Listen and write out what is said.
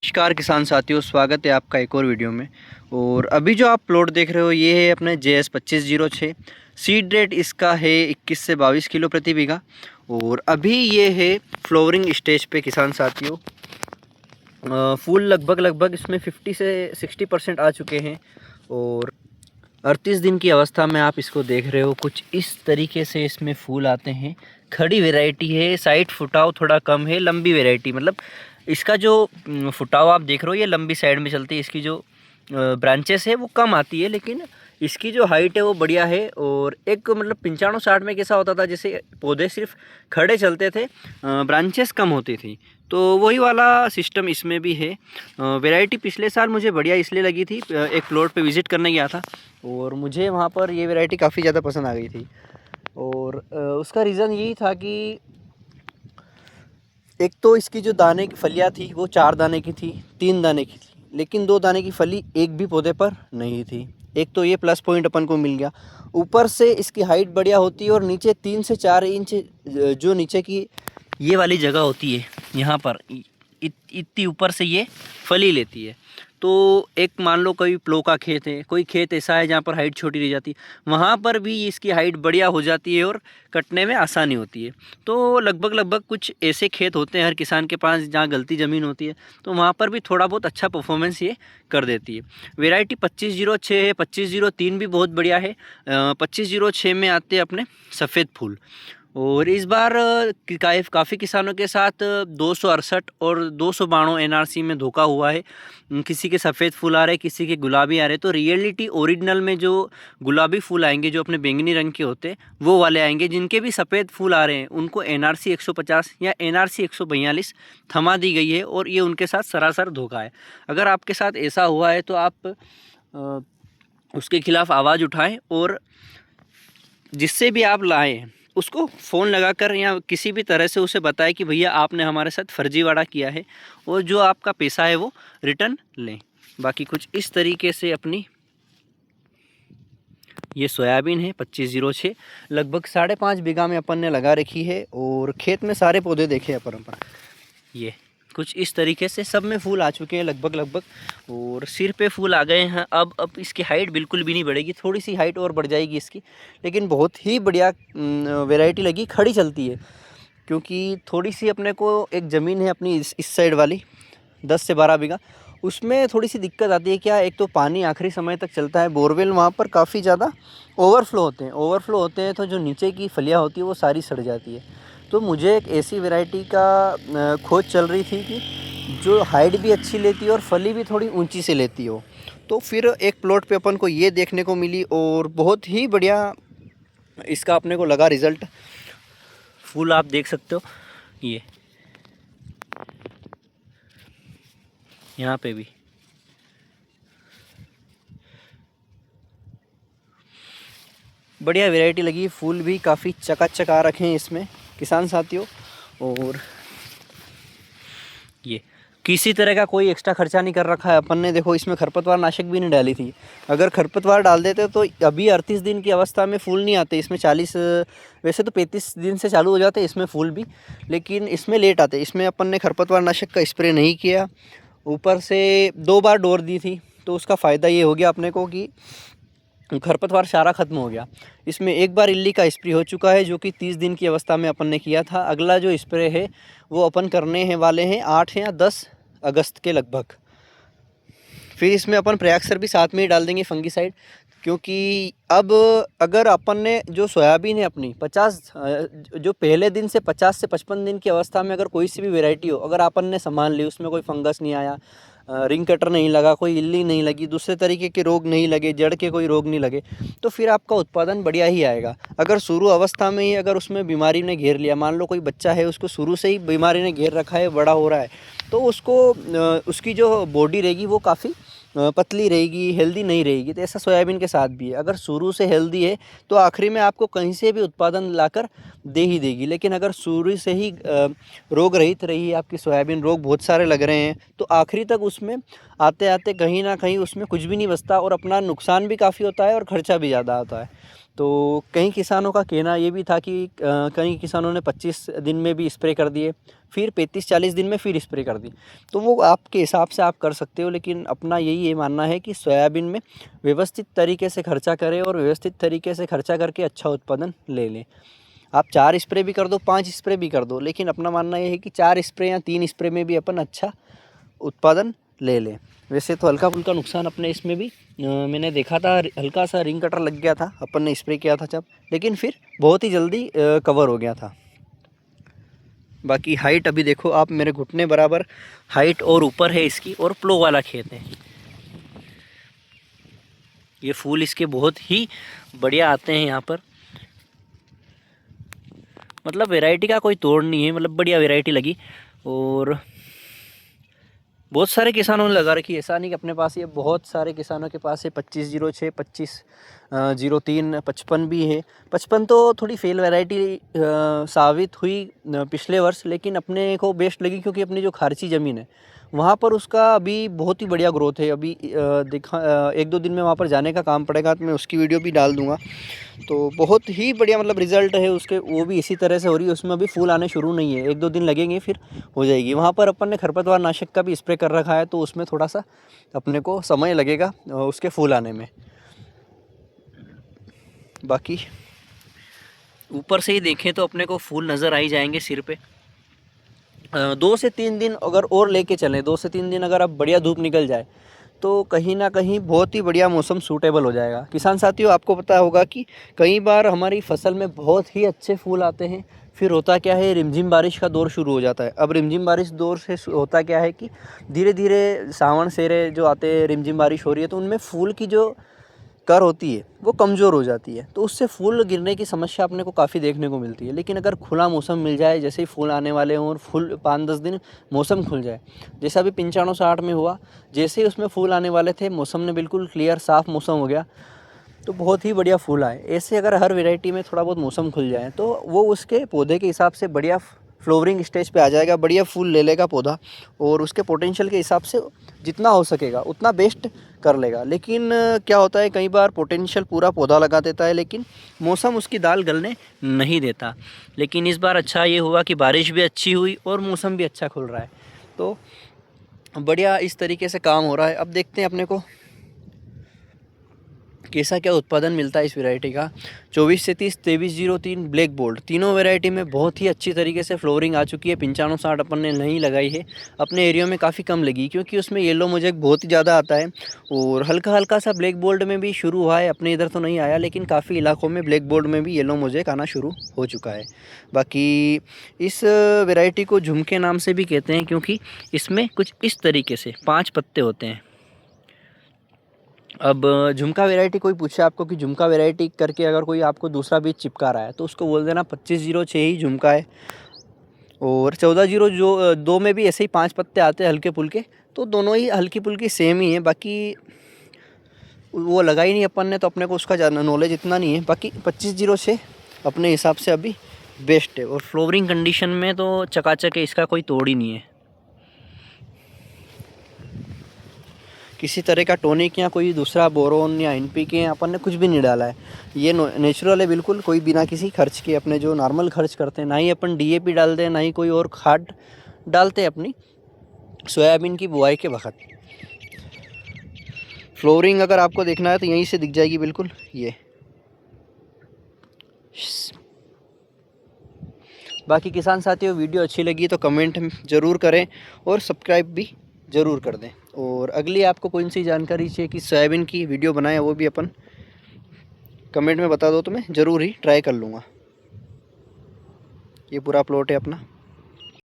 नमस्कार किसान साथियों, स्वागत है आपका एक और वीडियो में। और अभी जो आप प्लॉट देख रहे हो ये है अपने JS 2506। सीड रेट इसका है 21 से 22 किलो प्रति बीघा। और अभी ये है फ्लोवरिंग स्टेज पे किसान साथियों। फूल लगभग इसमें 50 से 60% आ चुके हैं। और 38 दिन की अवस्था में आप इसको देख रहे हो, कुछ इस तरीके से इसमें फूल आते हैं। खड़ी वैरायटी है, साइड फुटाव थोड़ा कम है, लंबी वैरायटी मतलब इसका जो फुटाव आप देख रहे हो ये लंबी साइड में चलती है। इसकी जो ब्रांचेस है वो कम आती है, लेकिन इसकी जो हाइट है वो बढ़िया है। और एक मतलब 95-60 में कैसा होता था, जैसे पौधे सिर्फ खड़े चलते थे, ब्रांचेस कम होती थी, तो वही वाला सिस्टम इसमें भी है। वैरायटी पिछले साल मुझे बढ़िया इसलिए लगी थी, एक प्लॉट पे विज़िट करने गया था और मुझे वहाँ पर ये वैरायटी काफ़ी ज़्यादा पसंद आ गई थी। और उसका रीज़न यही था कि एक तो इसकी जो दाने की फलियाँ थी वो 4 दाने की थी, 3 दाने की थी, लेकिन 2 दाने की फली एक भी पौधे पर नहीं थी। एक तो ये प्लस पॉइंट अपन को मिल गया। ऊपर से इसकी हाइट बढ़िया होती है और नीचे 3 से 4 इंच जो नीचे की ये वाली जगह होती है, यहाँ पर इतनी ऊपर से ये फली लेती है। तो एक मान लो कोई प्लो का खेत है, कोई खेत ऐसा है जहाँ पर हाइट छोटी रह जाती है, वहाँ पर भी इसकी हाइट बढ़िया हो जाती है और कटने में आसानी होती है। तो लगभग कुछ ऐसे खेत होते हैं हर किसान के पास जहाँ गलती ज़मीन होती है, तो वहाँ पर भी थोड़ा बहुत अच्छा परफॉर्मेंस ये कर देती है। वैरायटी 2506 है, 2503 भी बहुत बढ़िया है। 2506 में आते हैं अपने सफ़ेद फूल। और इस बार काफ़ी किसानों के साथ 268 और 292 NRC में धोखा हुआ है। किसी के सफ़ेद फूल आ रहे, किसी के गुलाबी आ रहे। तो रियलिटी ओरिजिनल में जो गुलाबी फूल आएंगे, जो अपने बैंगनी रंग के होते हैं, वो वाले आएंगे। जिनके भी सफ़ेद फूल आ रहे हैं उनको NRC 150 या NRC 142 थमा दी गई है, और ये उनके साथ सरासर धोखा है। अगर आपके साथ ऐसा हुआ है तो आप उसके खिलाफ़ आवाज़ उठाएं, और जिससे भी आप लाएं उसको फ़ोन लगाकर या किसी भी तरह से उसे बताएं कि भैया आपने हमारे साथ फर्जीवाड़ा किया है, और जो आपका पैसा है वो रिटर्न लें। बाकी कुछ इस तरीके से अपनी ये सोयाबीन है 2506, लगभग 5.5 बीघा में अपन ने लगा रखी है। और खेत में सारे पौधे देखे अपन ये कुछ इस तरीके से सब में फूल आ चुके हैं लगभग। और सिर पे फूल आ गए हैं। अब इसकी हाइट बिल्कुल भी नहीं बढ़ेगी, थोड़ी सी हाइट और बढ़ जाएगी इसकी, लेकिन बहुत ही बढ़िया वैरायटी लगी। खड़ी चलती है, क्योंकि थोड़ी सी अपने को एक ज़मीन है अपनी इस साइड वाली 10 से 12 बीघा, उसमें थोड़ी सी दिक्कत आती है। क्या, एक तो पानी आखिरी समय तक चलता है, बोरवेल वहाँ पर काफ़ी ज़्यादा ओवरफ्लो होते हैं, तो जो नीचे की फलियाँ होती है वो सारी सड़ जाती है। तो मुझे एक ऐसी वैरायटी का खोज चल रही थी कि जो हाइट भी अच्छी लेती है और फली भी थोड़ी ऊंची से लेती हो। तो फिर एक प्लॉट पे अपन को ये देखने को मिली, और बहुत ही बढ़िया इसका अपने को लगा रिज़ल्ट। फूल आप देख सकते हो, ये यहाँ पे भी बढ़िया वैरायटी लगी। फूल भी काफ़ी चकाचक आ रखे हैं इसमें किसान साथियों। और ये किसी तरह का कोई एक्स्ट्रा खर्चा नहीं कर रखा है अपन ने। देखो, इसमें खरपतवार नाशक भी नहीं डाली थी। अगर खरपतवार डाल देते तो अभी 38 दिन की अवस्था में फूल नहीं आते। इसमें 40 वैसे तो 35 दिन से चालू हो जाते इसमें फूल भी, लेकिन इसमें लेट आते। इसमें अपन ने खरपतवार नाशक का स्प्रे नहीं किया, ऊपर से 2 बार डोर दी थी। तो उसका फ़ायदा ये हो गया अपने को कि खरपतवार सारा ख़त्म हो गया। इसमें एक बार इल्ली का स्प्रे हो चुका है, जो कि 30 दिन की अवस्था में अपन ने किया था। अगला जो स्प्रे है वो अपन करने हैं वाले हैं 8 या 10 अगस्त के लगभग। फिर इसमें अपन प्रयाक्सर भी साथ में ही डाल देंगे, फंगीसाइड। क्योंकि अब अगर अपन ने जो सोयाबीन है अपनी 50 जो पहले दिन से 50 से 55 दिन की अवस्था में अगर कोई सी भी वैरायटी हो, अगर अपन ने संभाल ली, उसमें कोई फंगस नहीं आया, रिंग कटर नहीं लगा, कोई इल्ली नहीं लगी, दूसरे तरीके के रोग नहीं लगे, जड़ के कोई रोग नहीं लगे, तो फिर आपका उत्पादन बढ़िया ही आएगा। अगर शुरू अवस्था में ही अगर उसमें बीमारी ने घेर लिया, मान लो कोई बच्चा है उसको शुरू से ही बीमारी ने घेर रखा है, बड़ा हो रहा है, तो उसको उसकी जो बॉडी रहेगी वो काफ़ी पतली रहेगी, हेल्दी नहीं रहेगी। तो ऐसा सोयाबीन के साथ भी है। अगर शुरू से हेल्दी है तो आखिरी में आपको कहीं से भी उत्पादन लाकर दे ही देगी। लेकिन अगर शुरू से ही रोग रहित रही है आपकी सोयाबीन, रोग बहुत सारे लग रहे हैं, तो आखिरी तक उसमें आते आते कहीं ना कहीं उसमें कुछ भी नहीं बचता, और अपना नुकसान भी काफ़ी होता है और ख़र्चा भी ज़्यादा आता है। तो कई किसानों का कहना ये भी था कि कई किसानों ने 25 दिन में भी स्प्रे कर दिए, फिर 35-40 दिन में फिर स्प्रे कर दी। तो वो आपके हिसाब से आप कर सकते हो, लेकिन अपना यही ये मानना है कि सोयाबीन में व्यवस्थित तरीके से खर्चा करें और व्यवस्थित तरीके से खर्चा करके अच्छा उत्पादन ले लें। आप 4 स्प्रे भी कर दो, 5 स्प्रे भी कर दो, लेकिन अपना मानना ये है कि 4 स्प्रे या 3 स्प्रे में भी अपन अच्छा उत्पादन ले लें। वैसे तो हल्का फुल्का नुकसान अपने इसमें भी मैंने देखा था, हल्का सा रिंग कटर लग गया था अपन ने स्प्रे किया था जब, लेकिन फिर बहुत ही जल्दी कवर हो गया था। बाकी हाइट अभी देखो आप, मेरे घुटने बराबर हाइट और ऊपर है इसकी, और प्लो वाला खेत है। ये फूल इसके बहुत ही बढ़िया आते हैं यहाँ पर, मतलब वैरायटी का कोई तोड़ नहीं है, मतलब बढ़िया वैरायटी लगी। और बहुत सारे किसानों ने लगा रखी है, ऐसा नहीं कि अपने पास, ये बहुत सारे किसानों के पास है। 2506, 2503, 55 भी है। 55 तो थोड़ी फेल वैरायटी साबित हुई पिछले वर्ष, लेकिन अपने को बेस्ट लगी क्योंकि अपनी जो खारची ज़मीन है वहाँ पर उसका अभी बहुत ही बढ़िया ग्रोथ है। अभी देखा 1-2 दिन में वहाँ पर जाने का काम पड़ेगा, तो मैं उसकी वीडियो भी डाल दूँगा। तो बहुत ही बढ़िया मतलब रिज़ल्ट है उसके, वो भी इसी तरह से हो रही है। उसमें अभी फूल आने शुरू नहीं है, 1-2 दिन लगेंगे फिर हो जाएगी। वहाँ पर अपन ने खरपतवार नाशक का भी स्प्रे कर रखा है, तो उसमें थोड़ा सा अपने को समय लगेगा उसके फूल आने में। बाकी ऊपर से ही देखें तो अपने को फूल नज़र आ ही जाएंगे सिर पे। 2 से 3 दिन अगर और लेके चलें, 2 से 3 दिन अगर अब बढ़िया धूप निकल जाए तो कहीं ना कहीं बहुत ही बढ़िया मौसम सूटेबल हो जाएगा। किसान साथियों, आपको पता होगा कि कई बार हमारी फसल में बहुत ही अच्छे फूल आते हैं, फिर होता क्या है, रिमझिम बारिश का दौर शुरू हो जाता है। अब रिमझिम बारिश दौर से होता क्या है कि धीरे धीरे सावन सेरे जो आते हैं, रिमझिम बारिश हो रही है तो उनमें फूल की जो कर होती है वो कमज़ोर हो जाती है, तो उससे फूल गिरने की समस्या अपने को काफ़ी देखने को मिलती है। लेकिन अगर खुला मौसम मिल जाए, जैसे ही फूल आने वाले हों और फूल 5-10 दिन मौसम खुल जाए, जैसा अभी 95-60 में हुआ, जैसे ही उसमें फूल आने वाले थे, मौसम ने बिल्कुल क्लियर साफ़ मौसम हो गया, तो बहुत ही बढ़िया फूल आए। ऐसे अगर हर वैरायटी में थोड़ा बहुत मौसम खुल जाए तो वो उसके पौधे के हिसाब से बढ़िया फ्लोवरिंग स्टेज पे आ जाएगा, बढ़िया फूल ले लेगा पौधा, और उसके पोटेंशियल के हिसाब से जितना हो सकेगा उतना बेस्ट कर लेगा। लेकिन क्या होता है, कई बार पोटेंशियल पूरा पौधा लगा देता है लेकिन मौसम उसकी दाल गलने नहीं देता। लेकिन इस बार अच्छा ये हुआ कि बारिश भी अच्छी हुई और मौसम भी अच्छा खुल रहा है, तो बढ़िया इस तरीके से काम हो रहा है। अब देखते हैं अपने को कैसा क्या उत्पादन मिलता है इस वैरायटी का। 24 से 30, 2303 ब्लैक बोल्ट, तीनों वैरायटी में बहुत ही अच्छी तरीके से फ्लोरिंग आ चुकी है। 95-60 अपन ने नहीं लगाई है, अपने एरिया में काफ़ी कम लगी क्योंकि उसमें येलो मोजेक बहुत ही ज़्यादा आता है। और हल्का हल्का सा ब्लैक बोल्ट में भी शुरू हुआ है, अपने इधर तो नहीं आया, लेकिन काफ़ी इलाकों में ब्लैक बोल्ट में भी येलो मोजेक आना शुरू हो चुका है। बाकी इस वैरायटी को झुमके नाम से भी कहते हैं क्योंकि इसमें कुछ इस तरीके से 5 पत्ते होते हैं। अब झुमका वैरायटी कोई पूछे आपको कि झुमका वैरायटी करके अगर कोई आपको दूसरा बीज चिपका रहा है तो उसको बोल देना 2506 ही झुमका है। और 1402 में भी ऐसे ही 5 पत्ते आते हैं हल्के फुल्के, तो दोनों ही हल्की फुल्की सेम ही है। बाकी वो लगा ही नहीं अपन ने, तो अपने को उसका ज़्यादा नॉलेज इतना नहीं है। बाकी 2506 अपने हिसाब से अभी बेस्ट है, और फ्लोवरिंग कंडीशन में तो चकाचक है, इसका कोई तोड़ ही नहीं है। किसी तरह का टॉनिक या कोई दूसरा बोरोन या एनपीके अपन ने कुछ भी नहीं डाला है, ये नेचुरल है बिल्कुल, कोई बिना किसी खर्च के, अपने जो नॉर्मल खर्च करते हैं, ना ही अपन डीएपी डालते हैं ना ही कोई और खाद डालते हैं अपनी सोयाबीन की बुआई के वक्त। फ्लोरिंग अगर आपको देखना है तो यहीं से दिख जाएगी बिल्कुल ये। बाकी किसान साथियों, वीडियो अच्छी लगी तो कमेंट ज़रूर करें और सब्सक्राइब भी ज़रूर कर दें। और अगली आपको कौन सी जानकारी चाहिए कि सोयाबीन की वीडियो बनाए, वो भी अपन कमेंट में बता दो तो मैं ज़रूर ही ट्राई कर लूँगा। ये पूरा प्लॉट है अपना।